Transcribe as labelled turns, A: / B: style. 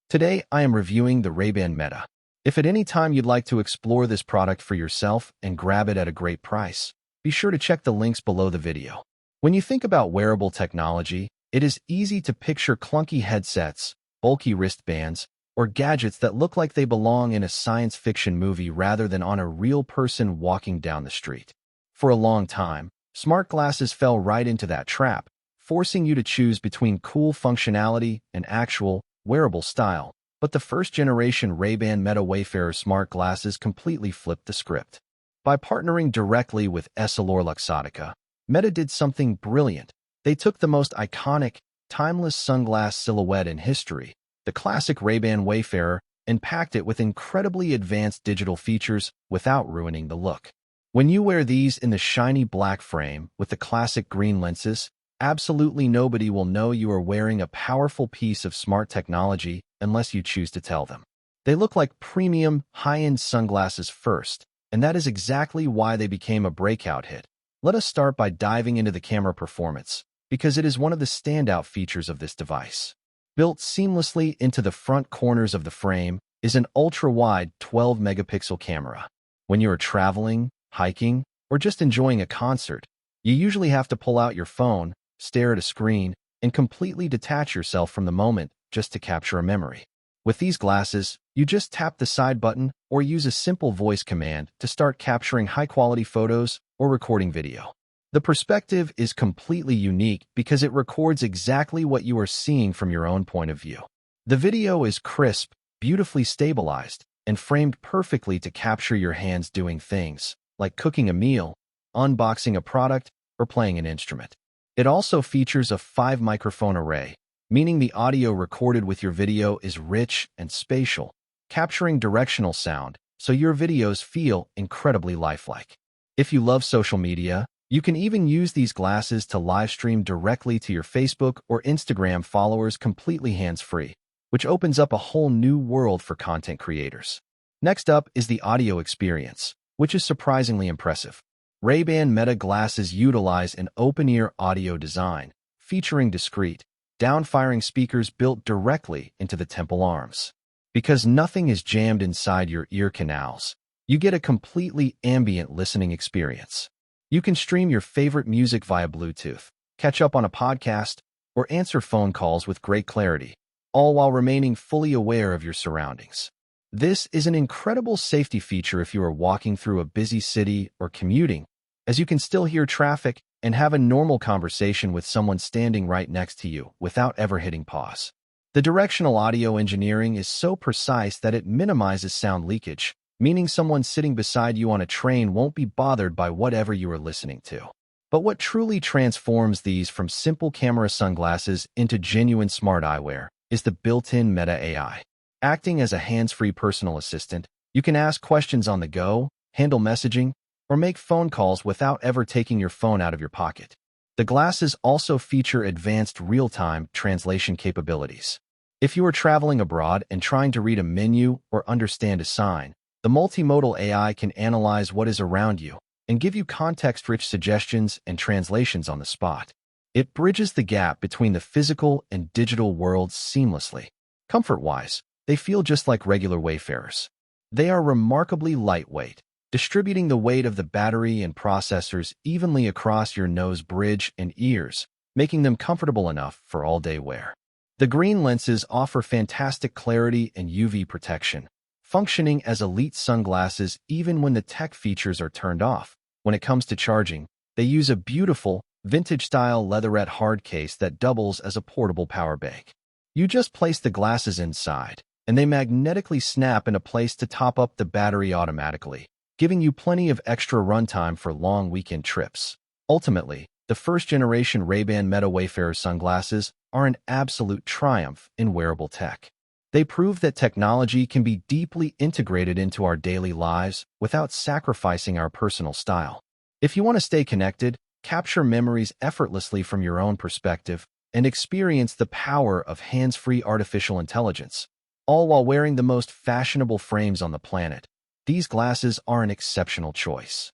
A: Today, I am reviewing the Ray-Ban Meta. If at any time you'd like to explore this product for yourself and grab it at a great price, be sure to check the links below the video. When you think about wearable technology, it is easy to picture clunky headsets, bulky wristbands, or gadgets that look like they belong in a science fiction movie rather than on a real person walking down the street. For a long time, smart glasses fell right into that trap, forcing you to choose between cool functionality and actual, wearable style. But the first-generation Ray-Ban Meta Wayfarer smart glasses completely flipped the script. By partnering directly with EssilorLuxottica, Meta did something brilliant. They took the most iconic, timeless sunglass silhouette in history, the classic Ray-Ban Wayfarer, and packed it with incredibly advanced digital features without ruining the look. When you wear these in the shiny black frame with the classic green lenses, absolutely nobody will know you are wearing a powerful piece of smart technology unless you choose to tell them. They look like premium, high-end sunglasses first, and that is exactly why they became a breakout hit. Let us start by diving into the camera performance, because it is one of the standout features of this device. Built seamlessly into the front corners of the frame is an ultra-wide 12-megapixel camera. When you are traveling, hiking, or just enjoying a concert, you usually have to pull out your phone, stare at a screen, and completely detach yourself from the moment just to capture a memory. With these glasses, you just tap the side button or use a simple voice command to start capturing high-quality photos or recording video. The perspective is completely unique because it records exactly what you are seeing from your own point of view. The video is crisp, beautifully stabilized, and framed perfectly to capture your hands doing things like cooking a meal, unboxing a product, or playing an instrument. It also features a 5-microphone array, meaning the audio recorded with your video is rich and spatial, capturing directional sound so your videos feel incredibly lifelike. If you love social media, you can even use these glasses to live stream directly to your Facebook or Instagram followers completely hands-free, which opens up a whole new world for content creators. Next up is the audio experience, which is surprisingly impressive. Ray-Ban Meta glasses utilize an open-ear audio design, featuring discrete, down-firing speakers built directly into the temple arms. Because nothing is jammed inside your ear canals, you get a completely ambient listening experience. You can stream your favorite music via Bluetooth, catch up on a podcast, or answer phone calls with great clarity, all while remaining fully aware of your surroundings. This is an incredible safety feature if you are walking through a busy city or commuting, as you can still hear traffic and have a normal conversation with someone standing right next to you without ever hitting pause. The directional audio engineering is so precise that it minimizes sound leakage, meaning someone sitting beside you on a train won't be bothered by whatever you are listening to. But what truly transforms these from simple camera sunglasses into genuine smart eyewear is the built-in Meta AI. Acting as a hands-free personal assistant, you can ask questions on the go, handle messaging, or make phone calls without ever taking your phone out of your pocket. The glasses also feature advanced real-time translation capabilities. If you are traveling abroad and trying to read a menu or understand a sign, the multimodal AI can analyze what is around you and give you context-rich suggestions and translations on the spot. It bridges the gap between the physical and digital worlds seamlessly. Comfort-wise, they feel just like regular Wayfarers. They are remarkably lightweight, distributing the weight of the battery and processors evenly across your nose bridge and ears, making them comfortable enough for all-day wear. The green lenses offer fantastic clarity and UV protection, functioning as elite sunglasses even when the tech features are turned off. When it comes to charging, they use a beautiful, vintage-style leatherette hard case that doubles as a portable power bank. You just place the glasses inside, and they magnetically snap into place to top up the battery automatically, giving you plenty of extra runtime for long weekend trips. Ultimately, the first-generation Ray-Ban Meta Wayfarer sunglasses are an absolute triumph in wearable tech. They prove that technology can be deeply integrated into our daily lives without sacrificing our personal style. If you want to stay connected, capture memories effortlessly from your own perspective, and experience the power of hands-free artificial intelligence, all while wearing the most fashionable frames on the planet, these glasses are an exceptional choice.